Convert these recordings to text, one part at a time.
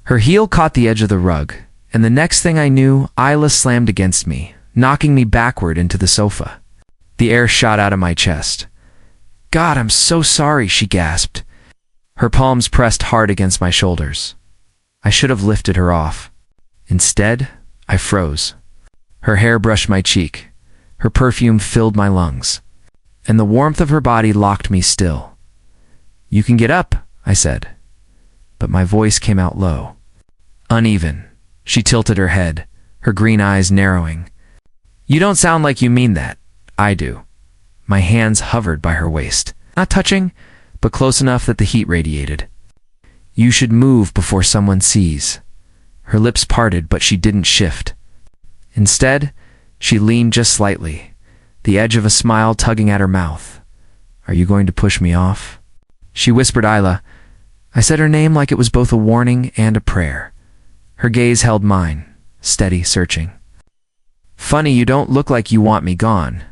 Her heel caught the edge of the rug, and the next thing I knew, Isla slammed against me, knocking me backward into the sofa. The air shot out of my chest. "God, I'm so sorry," she gasped. Her palms pressed hard against my shoulders. I should have lifted her off. Instead, I froze. Her hair brushed my cheek. Her perfume filled my lungs. And the warmth of her body locked me still. "You can get up," I said. But my voice came out low. Uneven. She tilted her head, her green eyes narrowing. "You don't sound like you mean that." "I do." My hands hovered by her waist. Not touching, but close enough that the heat radiated. "You should move before someone sees." Her lips parted, but she didn't shift. Instead, she leaned just slightly, the edge of a smile tugging at her mouth. "Are you going to push me off?" She whispered Isla. I said her name like it was both a warning and a prayer. Her gaze held mine, steady, searching. "Funny you don't look like you want me gone."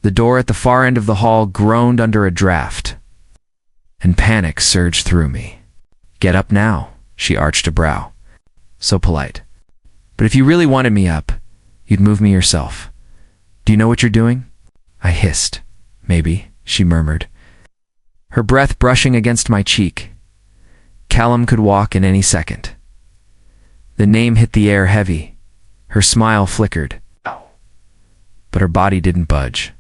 The door at the far end of the hall groaned under a draft, and panic surged through me. "Get up now," she arched a brow. So polite. "But if you really wanted me up, you'd move me yourself. Do you know what you're doing?" I hissed. "Maybe," she murmured, her breath brushing against my cheek. Callum could walk in any second. The name hit the air heavy. Her smile flickered. But her body didn't budge.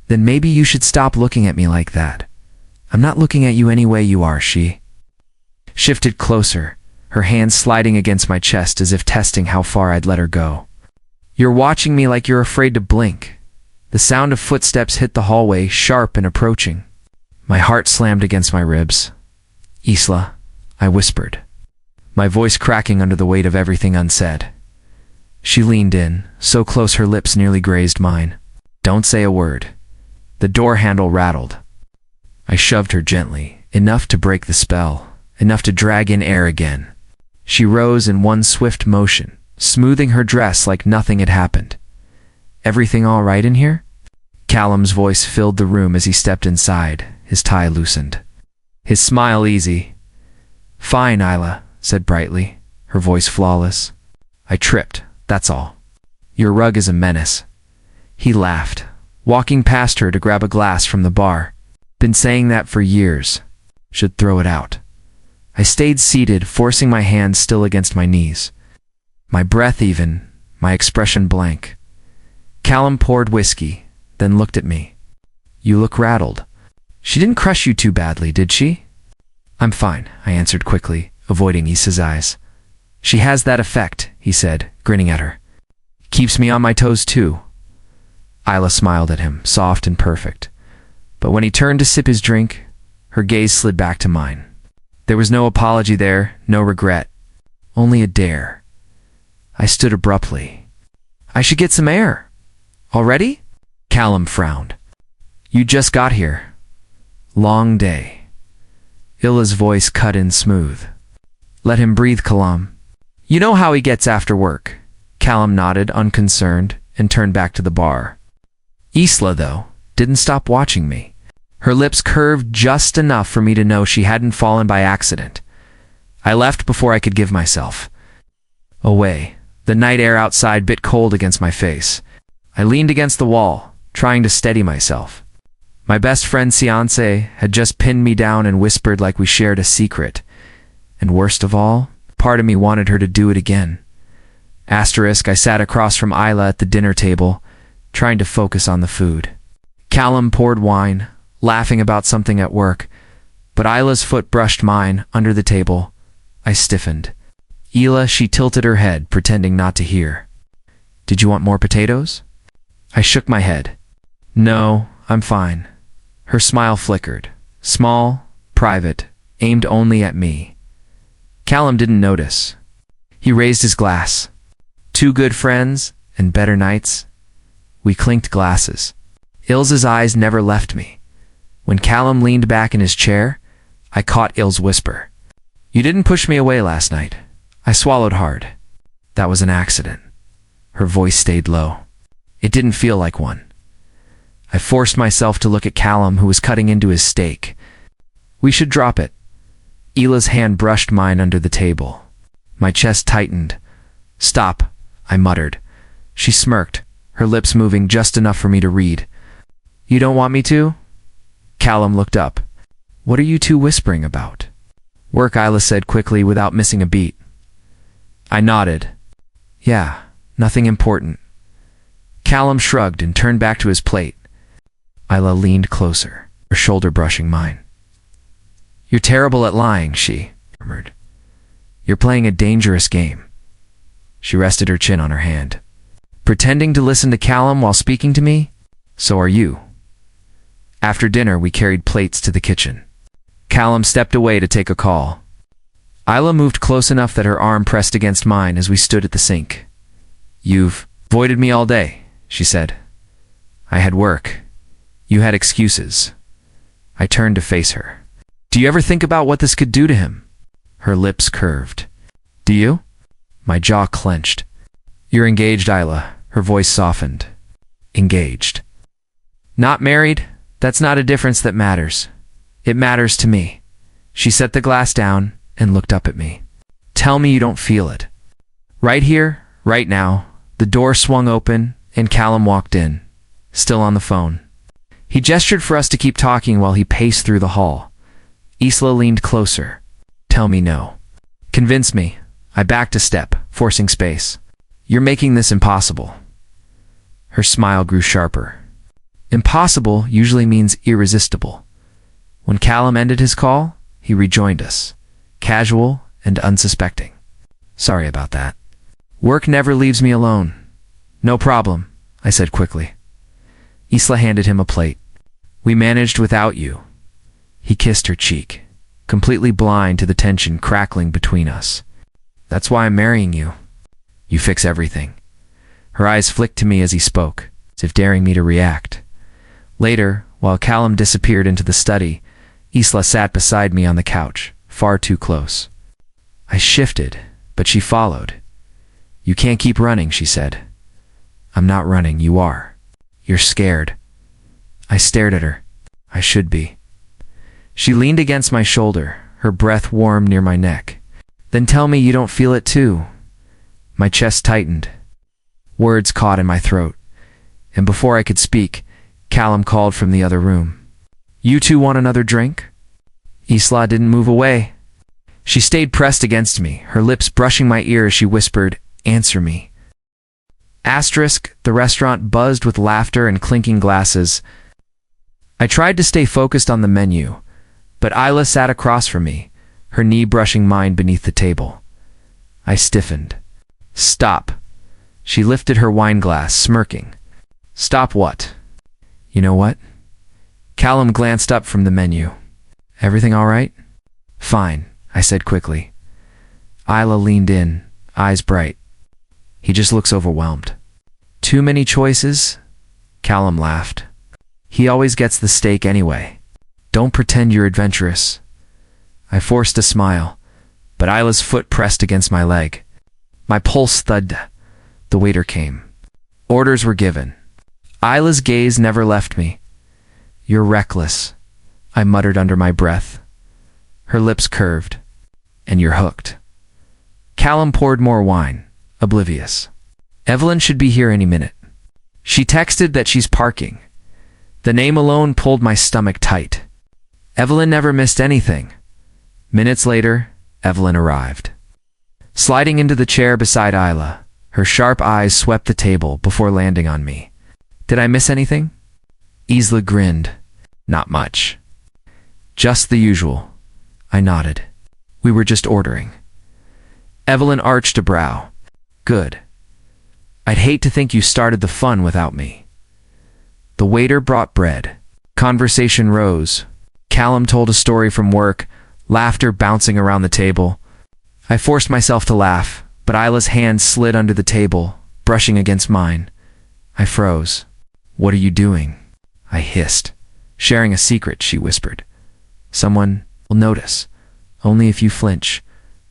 "Then maybe you should stop looking at me like that. I'm not looking at you any way you are," she shifted closer, her hands sliding against my chest as if testing how far I'd let her go. "You're watching me like you're afraid to blink." The sound of footsteps hit the hallway, sharp and approaching. My heart slammed against my ribs. "Isla," I whispered, my voice cracking under the weight of everything unsaid. She leaned in, so close her lips nearly grazed mine. "Don't say a word." The door handle rattled. I shoved her gently, enough to break the spell, enough to drag in air again. She rose in one swift motion, smoothing her dress like nothing had happened. "Everything all right in here?" Callum's voice filled the room as he stepped inside, his tie loosened, his smile easy. "Fine," Isla said brightly, her voice flawless. "I tripped, that's all. Your rug is a menace." He laughed, walking past her to grab a glass from the bar. "Been saying that for years. Should throw it out." I stayed seated, forcing my hands still against my knees. My breath even, my expression blank. Callum poured whiskey, then looked at me. "You look rattled. She didn't crush you too badly, did she?" "I'm fine," I answered quickly, avoiding Issa's eyes. "She has that effect," he said, grinning at her. "Keeps me on my toes too." Isla smiled at him, soft and perfect. But when he turned to sip his drink, her gaze slid back to mine. There was no apology there, no regret, only a dare. I stood abruptly. "I should get some air." "Already?" Callum frowned. "You just got here. Long day." Illa's voice cut in smooth. "Let him breathe, Callum. You know how he gets after work." Callum nodded, unconcerned, and turned back to the bar. Isla, though, didn't stop watching me. Her lips curved just enough for me to know she hadn't fallen by accident. I left before I could give myself away. The night air outside bit cold against my face. I leaned against the wall, trying to steady myself. My best friend Ciance had just pinned me down and whispered like we shared a secret. And worst of all, part of me wanted her to do it again. Asterisk, I sat across from Isla at the dinner table, trying to focus on the food. Callum poured wine, laughing about something at work, but Isla's foot brushed mine under the table. I stiffened. Isla, she tilted her head, pretending not to hear. "Did you want more potatoes?" I shook my head. "No, I'm fine." Her smile flickered, small, private, aimed only at me. Callum didn't notice. He raised his glass. Two good friends and better nights. We clinked glasses. Ilse's eyes never left me. When Callum leaned back in his chair, I caught Ilse's whisper. "You didn't push me away last night." I swallowed hard. "That was an accident." Her voice stayed low. It didn't feel like one. I forced myself to look at Callum, who was cutting into his steak. "We should drop it." Ila's hand brushed mine under the table. My chest tightened. "Stop," I muttered. She smirked, her lips moving just enough for me to read. "You don't want me to?" Callum looked up. "What are you two whispering about?" "Work," Isla said quickly without missing a beat. I nodded. "Yeah, nothing important." Callum shrugged and turned back to his plate. Isla leaned closer, her shoulder brushing mine. "You're terrible at lying," she murmured. "You're playing a dangerous game." She rested her chin on her hand. "Pretending to listen to Callum while speaking to me? So are you." After dinner, we carried plates to the kitchen. Callum stepped away to take a call. Isla moved close enough that her arm pressed against mine as we stood at the sink. "You've avoided me all day," she said. "I had work. You had excuses." I turned to face her. "Do you ever think about what this could do to him?" Her lips curved. "Do you?" My jaw clenched. "You're engaged, Isla." Her voice softened. "Engaged. Not married? That's not a difference that matters. It matters to me." She set the glass down and looked up at me. "Tell me you don't feel it." Right here, right now, the door swung open and Callum walked in, still on the phone. He gestured for us to keep talking while he paced through the hall. Isla leaned closer. "Tell me no." "Convince me." I backed a step, forcing space. "You're making this impossible." Her smile grew sharper. Impossible usually means irresistible. When Callum ended his call, he rejoined us, casual and unsuspecting. "Sorry about that." "Work never leaves me alone." "No problem," I said quickly. Isla handed him a plate. "We managed without you." He kissed her cheek, completely blind to the tension crackling between us. "That's why I'm marrying you. You fix everything." Her eyes flicked to me as he spoke, as if daring me to react. Later, while Callum disappeared into the study, Isla sat beside me on the couch, far too close. I shifted, but she followed. "You can't keep running," she said. "I'm not running, you are. You're scared." I stared at her. I should be. She leaned against my shoulder, her breath warm near my neck. "Then tell me you don't feel it too." My chest tightened. Words caught in my throat, and before I could speak, Callum called from the other room. "You two want another drink?" Isla didn't move away. She stayed pressed against me, her lips brushing my ear as she whispered, "Answer me." The restaurant buzzed with laughter and clinking glasses. I tried to stay focused on the menu, but Isla sat across from me, her knee brushing mine beneath the table. I stiffened. "Stop." She lifted her wine glass, smirking. "Stop what?" "You know what?" Callum glanced up from the menu. "Everything all right?" "Fine," I said quickly. Isla leaned in, eyes bright. "He just looks overwhelmed." "Too many choices?" Callum laughed. "He always gets the steak anyway. Don't pretend you're adventurous." I forced a smile, but Isla's foot pressed against my leg. My pulse thudded. The waiter came. Orders were given. Isla's gaze never left me. "You're reckless," I muttered under my breath. Her lips curved. "And you're hooked." Callum poured more wine, oblivious. "Evelyn should be here any minute." She texted that she's parking. The name alone pulled my stomach tight. Evelyn never missed anything. Minutes later, Evelyn arrived. Sliding into the chair beside Isla, her sharp eyes swept the table before landing on me. "Did I miss anything?" Isla grinned. "Not much." "Just the usual." I nodded. "We were just ordering." Evelyn arched a brow. "Good. I'd hate to think you started the fun without me." The waiter brought bread. Conversation rose. Callum told a story from work, laughter bouncing around the table. I forced myself to laugh, but Isla's hand slid under the table, brushing against mine. I froze. "What are you doing?" I hissed. "Sharing a secret," she whispered. "Someone will notice. Only if you flinch."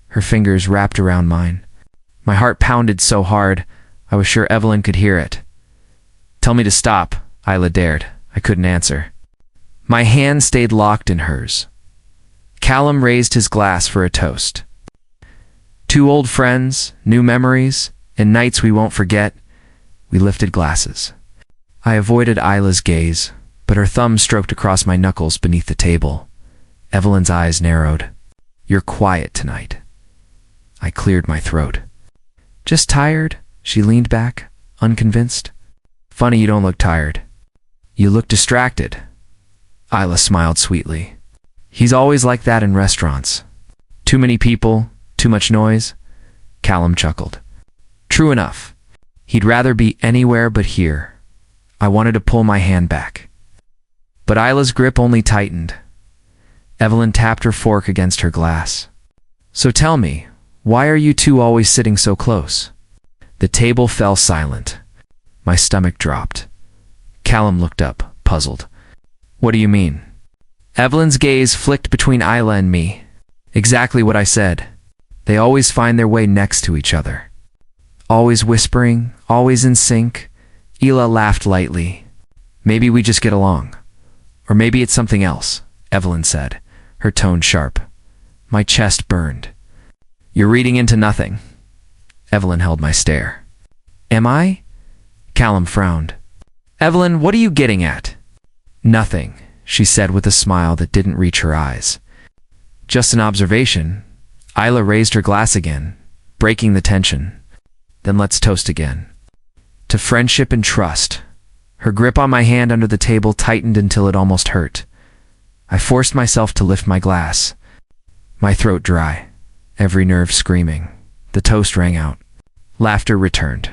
Her fingers wrapped around mine. My heart pounded so hard, I was sure Evelyn could hear it. "Tell me to stop," Isla dared. I couldn't answer. My hand stayed locked in hers. Callum raised his glass for a toast. Two old friends, new memories, and nights we won't forget. We lifted glasses. I avoided Isla's gaze, but her thumb stroked across my knuckles beneath the table. Evelyn's eyes narrowed. You're quiet tonight. I cleared my throat. Just tired? She leaned back, unconvinced. Funny you don't look tired. You look distracted. Isla smiled sweetly. He's always like that in restaurants. Too many people, too much noise. Callum chuckled. True enough. He'd rather be anywhere but here. I wanted to pull my hand back. But Isla's grip only tightened. Evelyn tapped her fork against her glass. So tell me, why are you two always sitting so close? The table fell silent. My stomach dropped. Callum looked up, puzzled. What do you mean? Evelyn's gaze flicked between Isla and me. Exactly what I said. They always find their way next to each other. Always whispering, always in sync. Isla laughed lightly. Maybe we just get along. Or maybe it's something else, Evelyn said, her tone sharp. My chest burned. You're reading into nothing. Evelyn held my stare. Am I? Callum frowned. Evelyn, what are you getting at? Nothing, she said with a smile that didn't reach her eyes. Just an observation. Isla raised her glass again, breaking the tension. Then let's toast again. To friendship and trust. Her grip on my hand under the table tightened until it almost hurt. I forced myself to lift my glass. My throat dry, every nerve screaming. The toast rang out. Laughter returned.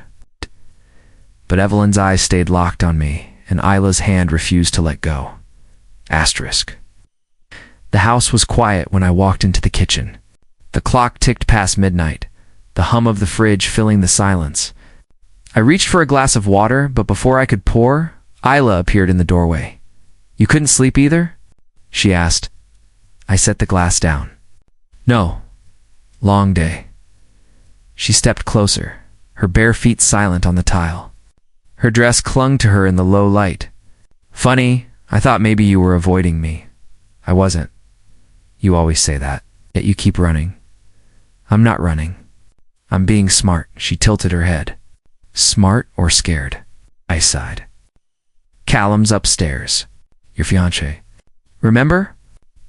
But Evelyn's eyes stayed locked on me, and Isla's hand refused to let go. Asterisk. The house was quiet when I walked into the kitchen. The clock ticked past midnight, the hum of the fridge filling the silence. I reached for a glass of water, but before I could pour, Isla appeared in the doorway. You couldn't sleep either? She asked. I set the glass down. No. Long day. She stepped closer, her bare feet silent on the tile. Her dress clung to her in the low light. Funny, I thought maybe you were avoiding me. I wasn't. You always say that, yet you keep running. I'm not running. I'm being smart. She tilted her head. Smart or scared? I sighed. Callum's upstairs. Your fiancé. Remember?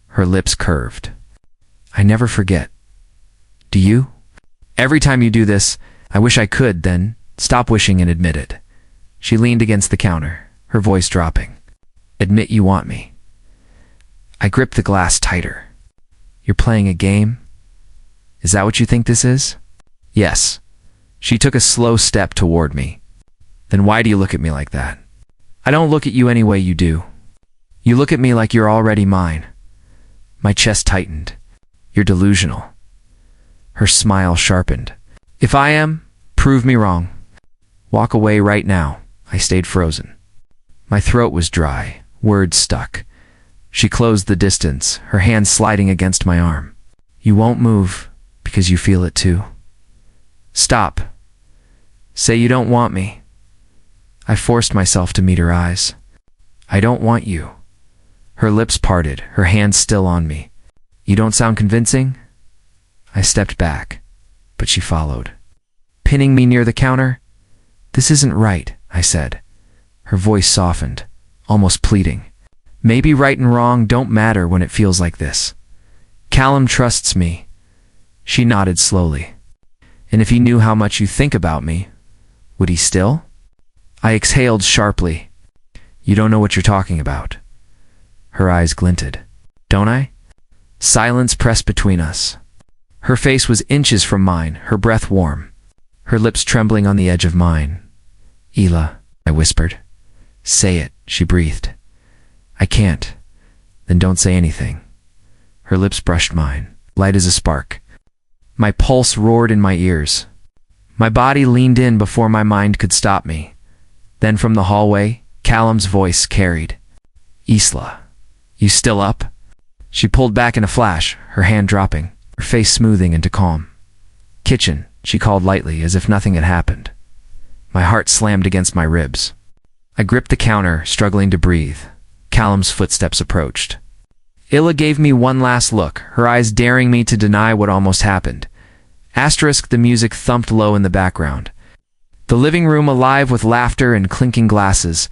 Her lips curved. I never forget. Do you? Every time you do this, I wish I could, then stop wishing and admit it. She leaned against the counter, her voice dropping. Admit you want me. I gripped the glass tighter. You're playing a game? Is that what you think this is? Yes. She took a slow step toward me. Then why do you look at me like that? I don't look at you any way you do. You look at me like you're already mine. My chest tightened. You're delusional. Her smile sharpened. If I am, prove me wrong. Walk away right now. I stayed frozen. My throat was dry, words stuck. She closed the distance, her hand sliding against my arm. You won't move because you feel it too. Stop. Say you don't want me. I forced myself to meet her eyes. I don't want you. Her lips parted, her hand still on me. You don't sound convincing? I stepped back, but she followed. Pinning me near the counter? This isn't right, I said. Her voice softened, almost pleading. Maybe right and wrong don't matter when it feels like this. Callum trusts me. She nodded slowly. And if he knew how much you think about me, would he still? I exhaled sharply. You don't know what you're talking about. Her eyes glinted. Don't I? Silence pressed between us. Her face was inches from mine, her breath warm, her lips trembling on the edge of mine. Isla, I whispered. Say it, she breathed. I can't. Then don't say anything. Her lips brushed mine, light as a spark. My pulse roared in my ears. My body leaned in before my mind could stop me. Then from the hallway, Callum's voice carried. Isla, you still up? She pulled back in a flash, her hand dropping, her face smoothing into calm. Kitchen, she called lightly, as if nothing had happened. My heart slammed against my ribs. I gripped the counter, struggling to breathe. Callum's footsteps approached. Illa gave me one last look, her eyes daring me to deny what almost happened. Asterisk, the music thumped low in the background. The living room alive with laughter and clinking glasses.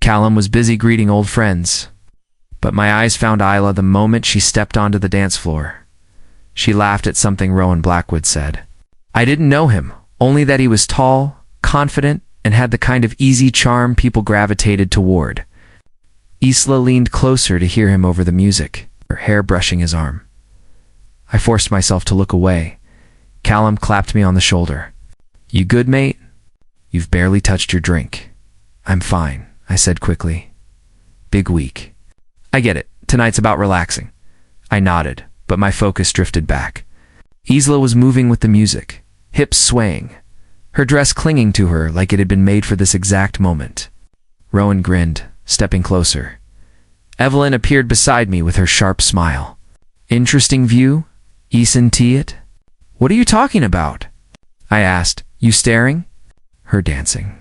Callum was busy greeting old friends. But my eyes found Isla the moment she stepped onto the dance floor. She laughed at something Rowan Blackwood said. I didn't know him, only that he was tall, confident, and had the kind of easy charm people gravitated toward. Isla leaned closer to hear him over the music, her hair brushing his arm. I forced myself to look away. Callum clapped me on the shoulder. You good, mate? You've barely touched your drink. I'm fine, I said quickly. Big week. I get it. Tonight's about relaxing. I nodded, but my focus drifted back. Isla was moving with the music, hips swaying, her dress clinging to her like it had been made for this exact moment. Rowan grinned, stepping closer. Evelyn appeared beside me with her sharp smile. Interesting view? Eason it? What are you talking about? I asked. You staring? Her dancing.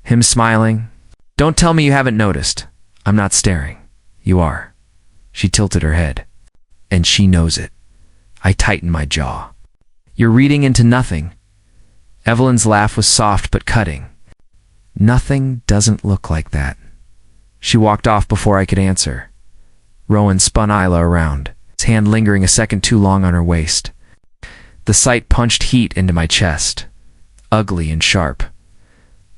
Him smiling. Don't tell me you haven't noticed. I'm not staring. You are. She tilted her head. And she knows it. I tightened my jaw. You're reading into nothing. Evelyn's laugh was soft but cutting. Nothing doesn't look like that. She walked off before I could answer. Rowan spun Isla around, his hand lingering a second too long on her waist. The sight punched heat into my chest, ugly and sharp.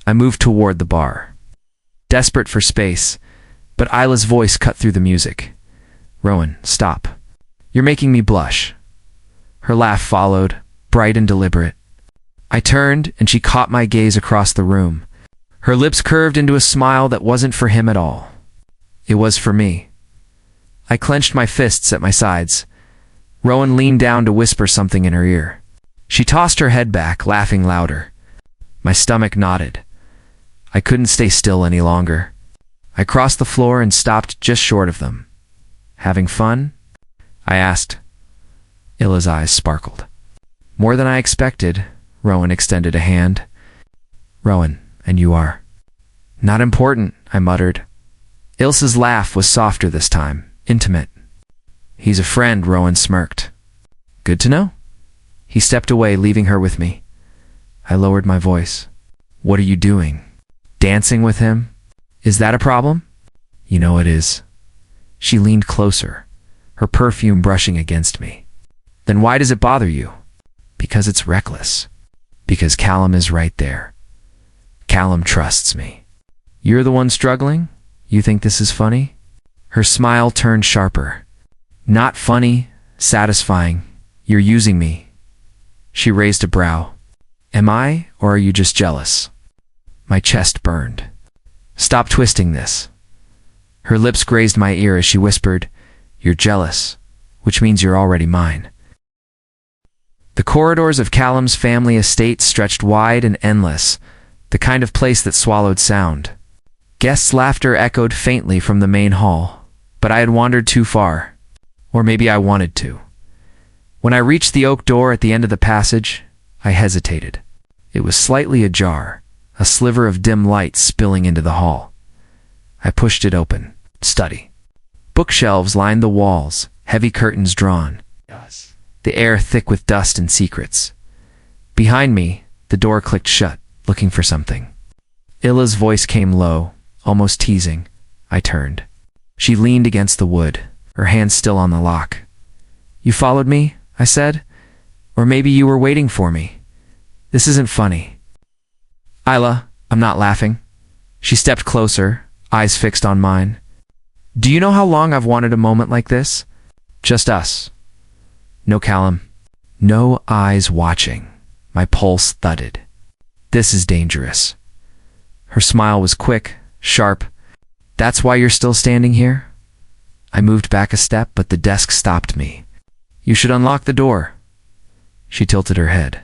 I moved toward the bar, desperate for space, but Isla's voice cut through the music. Rowan, stop. You're making me blush. Her laugh followed, bright and deliberate. I turned, and she caught my gaze across the room. Her lips curved into a smile that wasn't for him at all. It was for me. I clenched my fists at my sides. Rowan leaned down to whisper something in her ear. She tossed her head back, laughing louder. My stomach knotted. I couldn't stay still any longer. I crossed the floor and stopped just short of them. Having fun? I asked. Illa's eyes sparkled. More than I expected. Rowan extended a hand. Rowan, and you are. Not important, I muttered. Ilse's laugh was softer this time, intimate. He's a friend, Rowan smirked. Good to know. He stepped away, leaving her with me. I lowered my voice. What are you doing? Dancing with him? Is that a problem? You know it is. She leaned closer, her perfume brushing against me. Then why does it bother you? Because it's reckless. Because Callum is right there. Callum trusts me. You're the one struggling? You think this is funny? Her smile turned sharper. Not funny, satisfying. You're using me. She raised a brow. Am I, or are you just jealous? My chest burned. Stop twisting this. Her lips grazed my ear as she whispered, You're jealous, which means you're already mine. The corridors of Callum's family estate stretched wide and endless, the kind of place that swallowed sound. Guests' laughter echoed faintly from the main hall, but I had wandered too far. Or maybe I wanted to. When I reached the oak door at the end of the passage, I hesitated. It was slightly ajar, a sliver of dim light spilling into the hall. I pushed it open. Study. Bookshelves lined the walls, heavy curtains drawn. The air thick with dust and secrets. Behind me, the door clicked shut, looking for something. Illa's voice came low, almost teasing. I turned. She leaned against the wood, her hand still on the lock. You followed me? I said. Or maybe you were waiting for me. This isn't funny. Isla, I'm not laughing. She stepped closer, eyes fixed on mine. Do you know how long I've wanted a moment like this? Just us. No Callum. No eyes watching. My pulse thudded. This is dangerous. Her smile was quick, sharp. That's why you're still standing here? I moved back a step, but the desk stopped me. You should unlock the door. She tilted her head.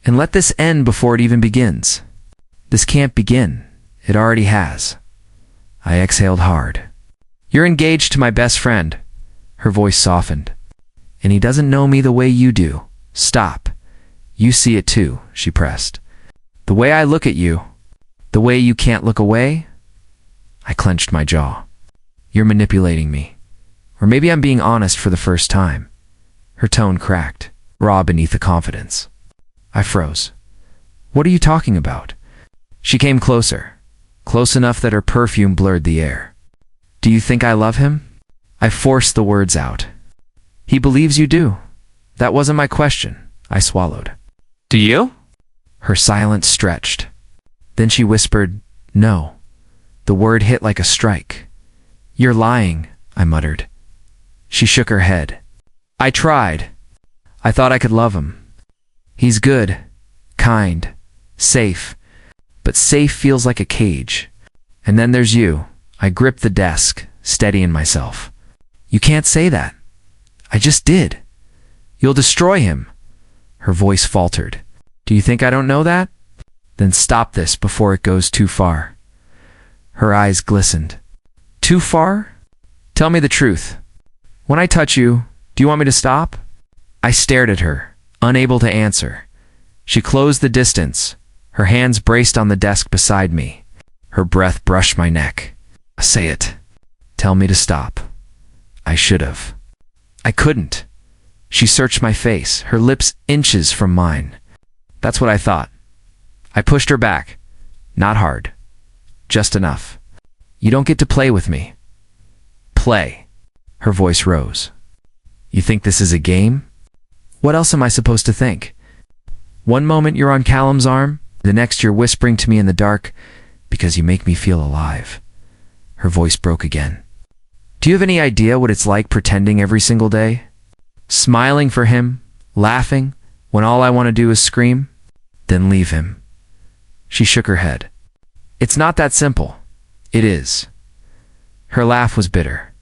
And let this end before it even begins. This can't begin. It already has. I exhaled hard. You're engaged to my best friend. Her voice softened. And he doesn't know me the way you do. Stop. You see it too, she pressed. The way I look at you. The way you can't look away. I clenched my jaw. You're manipulating me. Or maybe I'm being honest for the first time. Her tone cracked, raw beneath the confidence. I froze. What are you talking about? She came closer, close enough that her perfume blurred the air. Do you think I love him? I forced the words out. He believes you do. That wasn't my question, I swallowed. Do you? Her silence stretched. Then she whispered, no. The word hit like a strike. You're lying, I muttered. She shook her head. I tried. I thought I could love him. He's good, kind, safe, but safe feels like a cage. And then there's you. I gripped the desk, steadying myself. You can't say that. I just did. You'll destroy him. Her voice faltered. Do you think I don't know that? Then stop this before it goes too far. Her eyes glistened. Too far? Tell me the truth. When I touch you, do you want me to stop? I stared at her, unable to answer. She closed the distance. Her hands braced on the desk beside me. Her breath brushed my neck. Say it. Tell me to stop. I should have. I couldn't. She searched my face, her lips inches from mine. That's what I thought. I pushed her back. Not hard. Just enough. You don't get to play with me. Play. Her voice rose. You think this is a game? What else am I supposed to think? One moment you're on Callum's arm, the next you're whispering to me in the dark, because you make me feel alive. Her voice broke again. Do you have any idea what it's like pretending every single day? Smiling for him, laughing, when all I want to do is scream? Then leave him. She shook her head. It's not that simple. It is. Her laugh was bitter.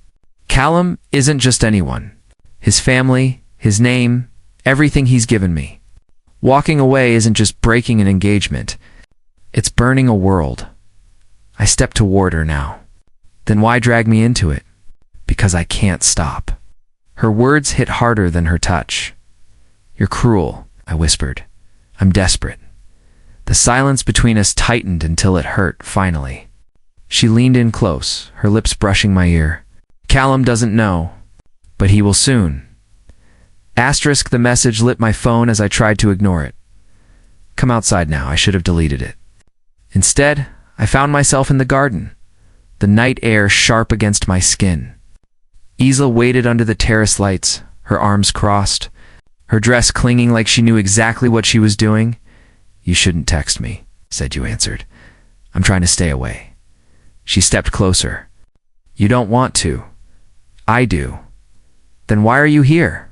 Callum isn't just anyone. His family, his name, everything he's given me. Walking away isn't just breaking an engagement. It's burning a world. I stepped toward her now. Then why drag me into it? Because I can't stop. Her words hit harder than her touch. You're cruel, I whispered. I'm desperate. The silence between us tightened until it hurt, finally. She leaned in close, her lips brushing my ear. Callum doesn't know, but he will soon. Asterisk the message lit my phone as I tried to ignore it. Come outside now, I should have deleted it. Instead, I found myself in the garden, the night air sharp against my skin. Isla waited under the terrace lights, her arms crossed, her dress clinging like she knew exactly what she was doing. You shouldn't text me, said you answered. I'm trying to stay away. She stepped closer. You don't want to. I do. Then why are you here?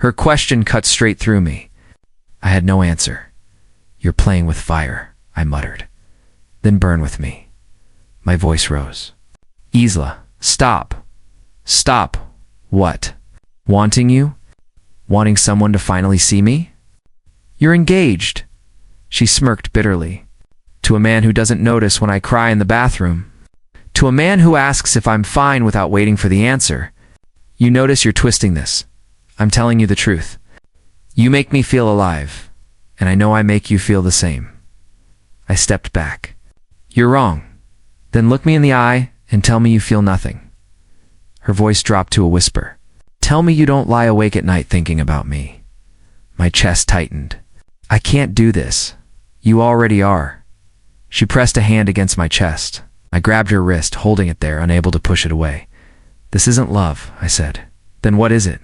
Her question cut straight through me. I had no answer. You're playing with fire, I muttered. Then burn with me. My voice rose. Isla, stop. Stop. What? Wanting you? Wanting someone to finally see me? You're engaged. She smirked bitterly. To a man who doesn't notice when I cry in the bathroom. To a man who asks if I'm fine without waiting for the answer. You notice you're twisting this. I'm telling you the truth. You make me feel alive, and I know I make you feel the same. I stepped back. You're wrong. Then look me in the eye and tell me you feel nothing. Her voice dropped to a whisper. Tell me you don't lie awake at night thinking about me. My chest tightened. I can't do this. You already are. She pressed a hand against my chest. I grabbed her wrist, holding it there, unable to push it away. This isn't love, I said. Then what is it?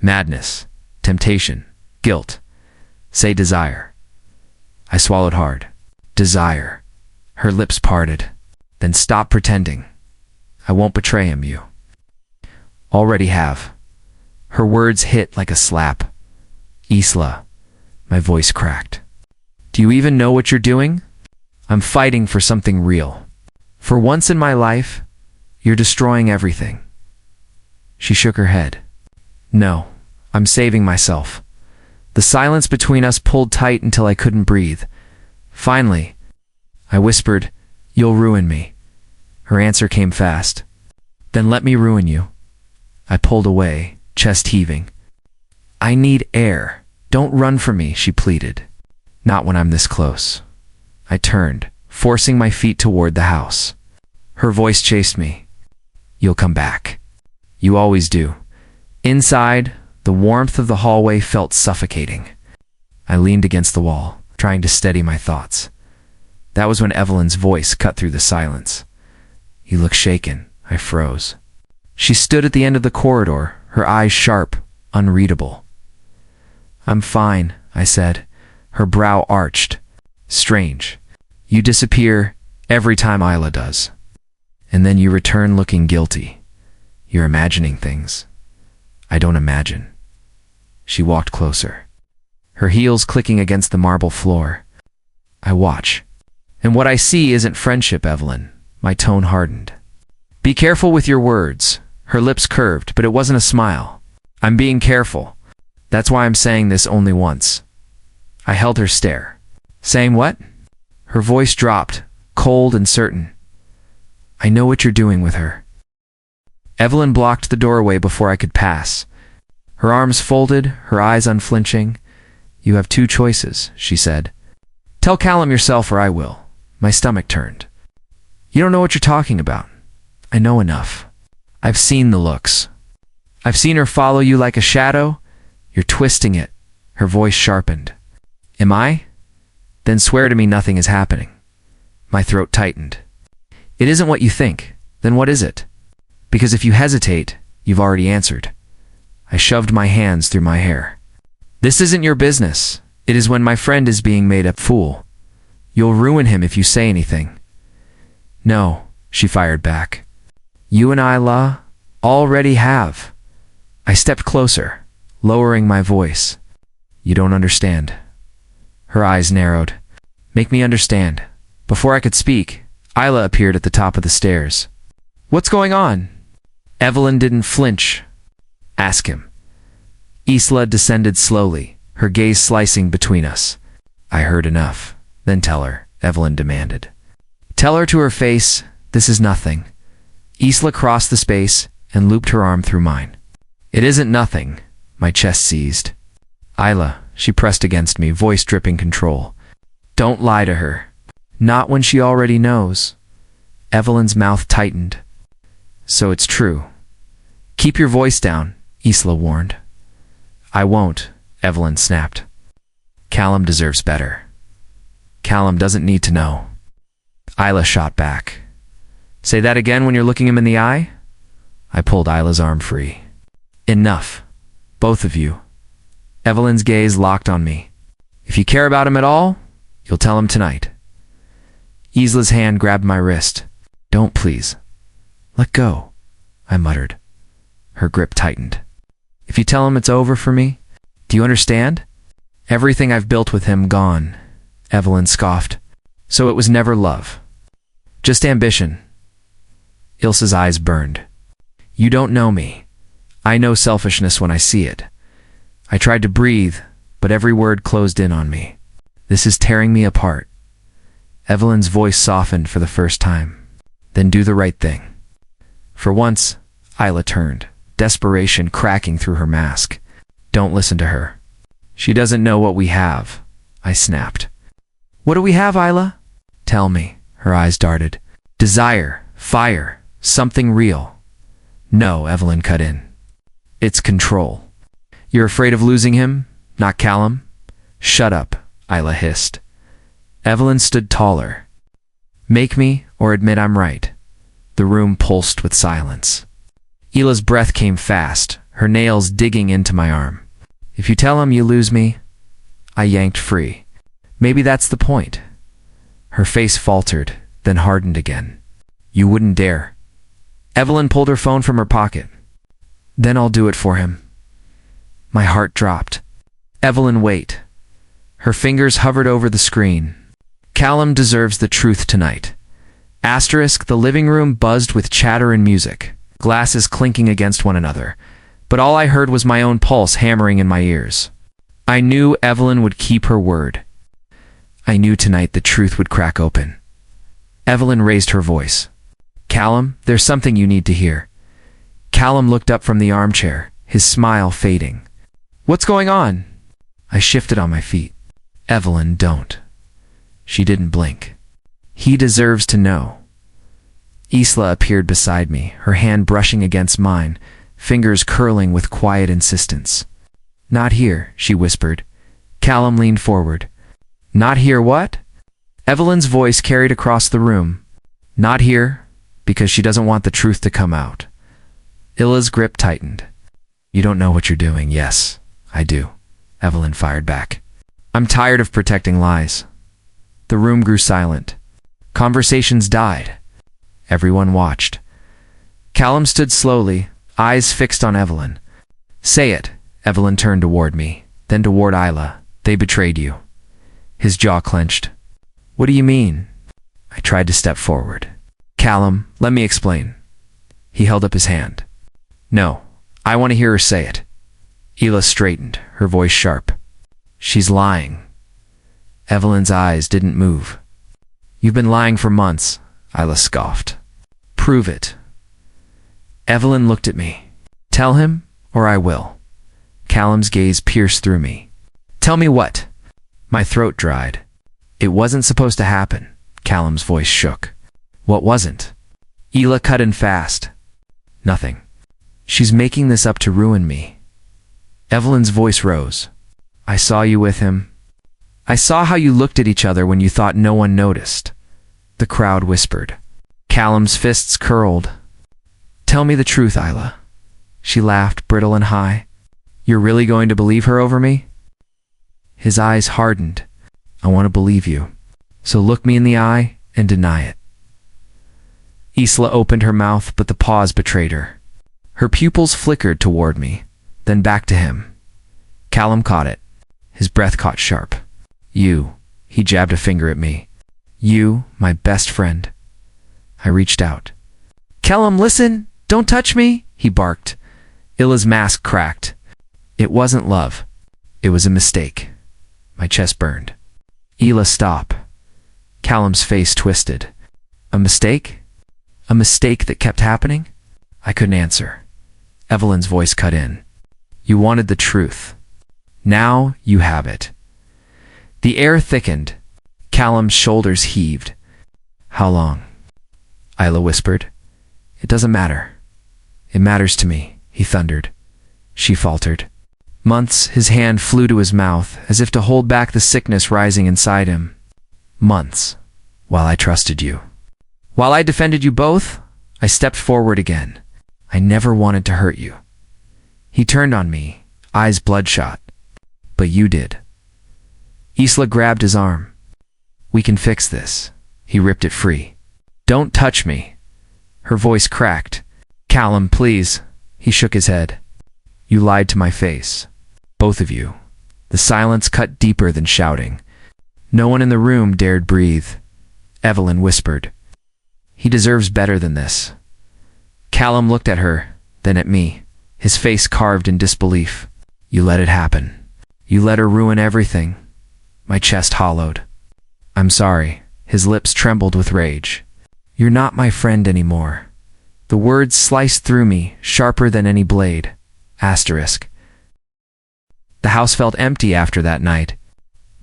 Madness, temptation, guilt. Say desire. I swallowed hard. Desire. Her lips parted. Then stop pretending. I won't betray him, you. Already have. Her words hit like a slap. Isla. My voice cracked. Do you even know what you're doing? I'm fighting for something real. For once in my life, you're destroying everything. She shook her head. No, I'm saving myself. The silence between us pulled tight until I couldn't breathe. Finally, I whispered, You'll ruin me. Her answer came fast. Then let me ruin you. I pulled away, chest heaving. I need air. Don't run from me, she pleaded. Not when I'm this close. I turned, forcing my feet toward the house. Her voice chased me. You'll come back. You always do. Inside, the warmth of the hallway felt suffocating. I leaned against the wall, trying to steady my thoughts. That was when Evelyn's voice cut through the silence. "You look shaken." I froze. She stood at the end of the corridor, her eyes sharp, unreadable. "I'm fine," I said. Her brow arched. "Strange. You disappear every time Isla does. And then you return looking guilty. You're imagining things. I don't imagine." She walked closer, her heels clicking against the marble floor. I watch. "And what I see isn't friendship, Evelyn." My tone hardened. "Be careful with your words." Her lips curved, but it wasn't a smile. "I'm being careful. That's why I'm saying this only once." I held her stare. "Saying what?" Her voice dropped, cold and certain. "I know what you're doing with her." Evelyn blocked the doorway before I could pass. Her arms folded, her eyes unflinching. "You have two choices," she said. "Tell Callum yourself or I will." My stomach turned. "You don't know what you're talking about." "I know enough. I've seen the looks. I've seen her follow you like a shadow. You're twisting it." Her voice sharpened. "Am I? Then swear to me nothing is happening." My throat tightened. "It isn't what you think. Then what is it? Because if you hesitate, you've already answered." I shoved my hands through my hair. "This isn't your business. It is when my friend is being made a fool. You'll ruin him if you say anything." "No," she fired back. "You and Isla already have." I stepped closer, lowering my voice. "You don't understand." Her eyes narrowed. "Make me understand." Before I could speak, Isla appeared at the top of the stairs. "What's going on?" Evelyn didn't flinch. "Ask him." Isla descended slowly, her gaze slicing between us. "I heard enough." "Then tell her," Evelyn demanded. "Tell her to her face, this is nothing." Isla crossed the space and looped her arm through mine. "It isn't nothing." My chest seized. "Isla," she pressed against me, voice dripping control. "Don't lie to her. Not when she already knows." Evelyn's mouth tightened. "So it's true." "Keep your voice down," Isla warned. "I won't," Evelyn snapped. "Callum deserves better." "Callum doesn't need to know." Isla shot back. "Say that again when you're looking him in the eye?" I pulled Isla's arm free. "Enough. Both of you." Evelyn's gaze locked on me. "If you care about him at all, you'll tell him tonight." Isla's hand grabbed my wrist. "Don't, please." "Let go," I muttered. Her grip tightened. "If you tell him it's over for me, do you understand? Everything I've built with him gone," Evelyn scoffed. "So it was never love. Just ambition." Ilse's eyes burned. "You don't know me. I know selfishness when I see it." I tried to breathe, but every word closed in on me. "This is tearing me apart." Evelyn's voice softened for the first time. "Then do the right thing." For once, Isla turned, desperation cracking through her mask. "Don't listen to her. She doesn't know what we have," I snapped. "What do we have, Isla?" "Tell me." Her eyes darted. "Desire, fire, something real." "No," Evelyn cut in. "It's control. You're afraid of losing him, not Callum?" "Shut up," Isla hissed. Evelyn stood taller. "Make me, or admit I'm right." The room pulsed with silence. Ila's breath came fast, her nails digging into my arm. "If you tell him you lose me," I yanked free. "Maybe that's the point." Her face faltered, then hardened again. "You wouldn't dare." Evelyn pulled her phone from her pocket. "Then I'll do it for him." My heart dropped. "Evelyn, wait." Her fingers hovered over the screen. "Callum deserves the truth tonight." Asterisk, the living room buzzed with chatter and music, glasses clinking against one another, but all I heard was my own pulse hammering in my ears. I knew Evelyn would keep her word. I knew tonight the truth would crack open. Evelyn raised her voice. "Callum, there's something you need to hear." Callum looked up from the armchair, his smile fading. "What's going on?" I shifted on my feet. "Evelyn, don't." She didn't blink. "He deserves to know." Isla appeared beside me, her hand brushing against mine, fingers curling with quiet insistence. "Not here," she whispered. Callum leaned forward. Not here, what? Evelyn's voice carried across the room. Not here, because she doesn't want the truth to come out. Illa's grip tightened. You don't know what you're doing. Yes, I do, Evelyn fired back. I'm tired of protecting lies. The room grew silent. Conversations died. Everyone watched. Callum stood slowly, eyes fixed on Evelyn. Say it. Evelyn turned toward me, then toward Isla. They betrayed you. His jaw clenched. What do you mean? I tried to step forward. Callum, let me explain. He held up his hand. No, I want to hear her say it. Ela straightened, her voice sharp. She's lying. Evelyn's eyes didn't move. You've been lying for months, Isla scoffed. Prove it. Evelyn looked at me. Tell him, or I will. Callum's gaze pierced through me. Tell me what? My throat dried. It wasn't supposed to happen. Callum's voice shook. What wasn't? Ela cut in fast. Nothing. She's making this up to ruin me. Evelyn's voice rose. I saw you with him. I saw how you looked at each other when you thought no one noticed. The crowd whispered. Callum's fists curled. Tell me the truth, Isla. She laughed, brittle and high. You're really going to believe her over me? His eyes hardened. I want to believe you. So look me in the eye and deny it. Isla opened her mouth, but the pause betrayed her. Her pupils flickered toward me, then back to him. Callum caught it. His breath caught sharp. You. He jabbed a finger at me. You, my best friend. I reached out. Callum, listen! Don't touch me! He barked. Ila's mask cracked. It wasn't love. It was a mistake. My chest burned. Ela, stop. Callum's face twisted. A mistake? A mistake that kept happening? I couldn't answer. Evelyn's voice cut in. You wanted the truth. Now you have it. The air thickened. Callum's shoulders heaved. How long? Isla whispered. It doesn't matter. It matters to me, he thundered. She faltered. Months. His hand flew to his mouth, as if to hold back the sickness rising inside him. Months. While I trusted you. While I defended you both, I stepped forward again. I never wanted to hurt you. He turned on me, eyes bloodshot. But you did. Isla grabbed his arm. We can fix this. He ripped it free. Don't touch me. Her voice cracked. Callum, please. He shook his head. You lied to my face. Both of you. The silence cut deeper than shouting. No one in the room dared breathe. Evelyn whispered. He deserves better than this. Callum looked at her, then at me, his face carved in disbelief. You let it happen. You let her ruin everything. My chest hollowed. I'm sorry. His lips trembled with rage. You're not my friend anymore. The words sliced through me, sharper than any blade. Asterisk. The house felt empty after that night.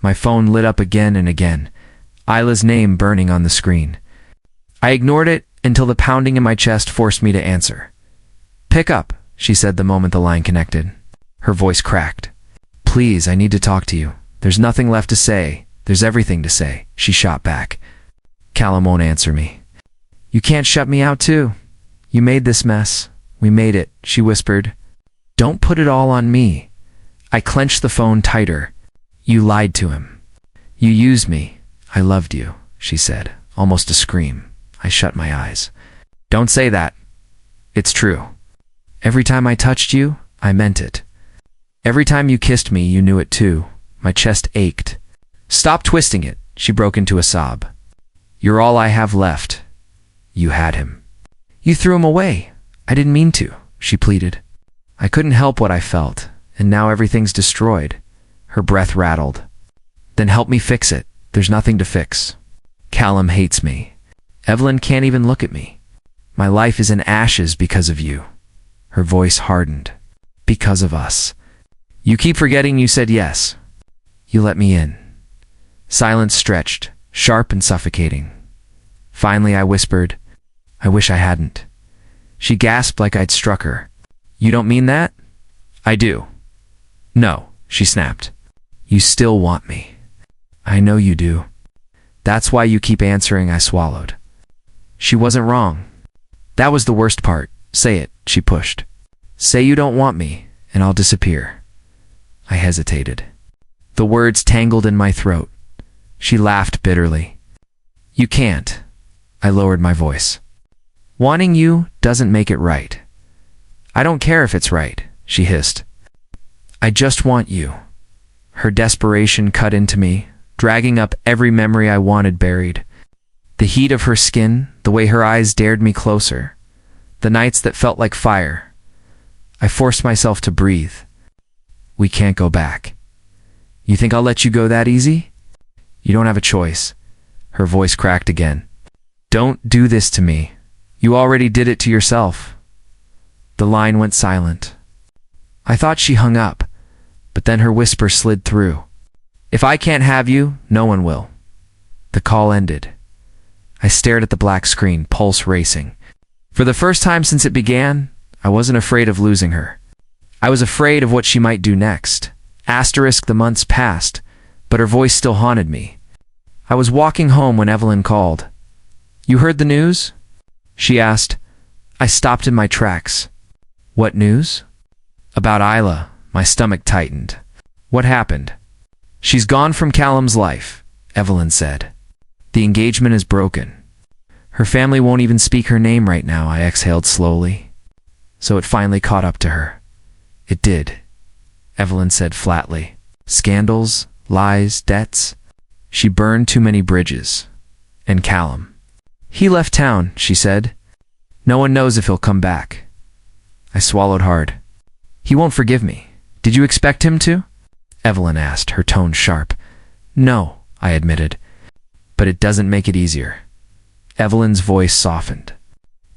My phone lit up again and again, Isla's name burning on the screen. I ignored it until the pounding in my chest forced me to answer. Pick up, she said the moment the line connected. Her voice cracked. Please, I need to talk to you. There's nothing left to say. There's everything to say, she shot back. Callum won't answer me. You can't shut me out too. You made this mess. We made it, she whispered. Don't put it all on me. I clenched the phone tighter. You lied to him. You used me. I loved you, she said, almost a scream. I shut my eyes. Don't say that. It's true. Every time I touched you, I meant it. Every time you kissed me, you knew it too. My chest ached. Stop twisting it, she broke into a sob. You're all I have left. You had him. You threw him away. I didn't mean to, she pleaded. I couldn't help what I felt, and now everything's destroyed. Her breath rattled. Then help me fix it. There's nothing to fix. Callum hates me. Evelyn can't even look at me. My life is in ashes because of you. Her voice hardened. Because of us. You keep forgetting you said yes. You let me in. Silence stretched, sharp and suffocating. Finally I whispered, I wish I hadn't. She gasped like I'd struck her. You don't mean that? I do. No, she snapped. You still want me. I know you do. That's why you keep answering, I swallowed. She wasn't wrong. That was the worst part. Say it, she pushed. Say you don't want me, and I'll disappear. I hesitated. The words tangled in my throat. She laughed bitterly. You can't. I lowered my voice. Wanting you doesn't make it right. I don't care if it's right, she hissed. I just want you. Her desperation cut into me, dragging up every memory I wanted buried. The heat of her skin, the way her eyes dared me closer, the nights that felt like fire. I forced myself to breathe. We can't go back. You think I'll let you go that easy? You don't have a choice. Her voice cracked again. Don't do this to me. You already did it to yourself. The line went silent. I thought she hung up, but then her whisper slid through. If I can't have you, no one will. The call ended. I stared at the black screen, pulse racing. For the first time since it began, I wasn't afraid of losing her. I was afraid of what she might do next. The months passed, but her voice still haunted me. I was walking home when Evelyn called. You heard the news? She asked. I stopped in my tracks. What news? About Isla. My stomach tightened. What happened? She's gone from Callum's life, Evelyn said. The engagement is broken. Her family won't even speak her name right now, I exhaled slowly. So it finally caught up to her. It did, Evelyn said flatly. Scandals, lies, debts. She burned too many bridges. And Callum. He left town, she said. No one knows if he'll come back. I swallowed hard. He won't forgive me. Did you expect him to? Evelyn asked, her tone sharp. No, I admitted. But it doesn't make it easier. Evelyn's voice softened.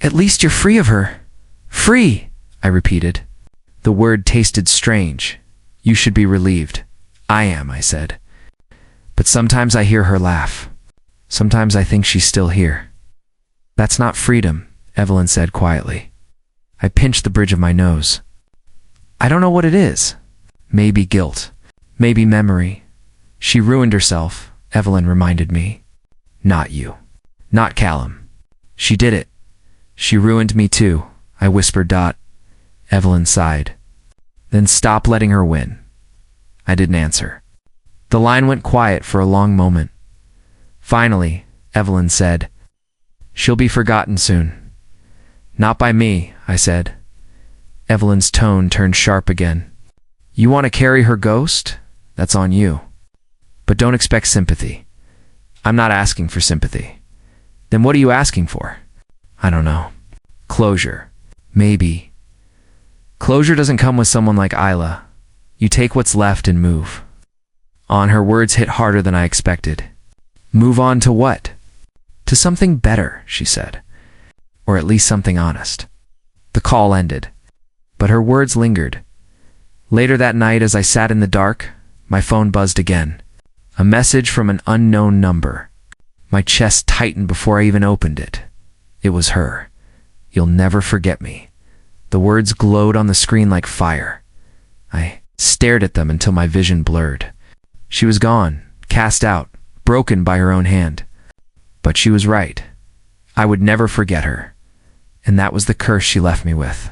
At least you're free of her. Free, I repeated. The word tasted strange. You should be relieved. I am, I said. But sometimes I hear her laugh. Sometimes I think she's still here. That's not freedom, Evelyn said quietly. I pinched the bridge of my nose. I don't know what it is. Maybe guilt. Maybe memory. She ruined herself, Evelyn reminded me. Not you. Not Callum. She did it. She ruined me too, I whispered. Evelyn sighed. Then stop letting her win. I didn't answer. The line went quiet for a long moment. Finally, Evelyn said, She'll be forgotten soon. Not by me, I said. Evelyn's tone turned sharp again. You want to carry her ghost? That's on you. But don't expect sympathy. I'm not asking for sympathy. Then what are you asking for? I don't know. Closure. Maybe. Closure doesn't come with someone like Isla. You take what's left and move. On, her words hit harder than I expected. Move on to what? To something better, she said. Or at least something honest. The call ended, but her words lingered. Later that night, as I sat in the dark, my phone buzzed again. A message from an unknown number. My chest tightened before I even opened it. It was her. You'll never forget me. The words glowed on the screen like fire. I stared at them until my vision blurred. She was gone, cast out, broken by her own hand. But she was right. I would never forget her. And that was the curse she left me with.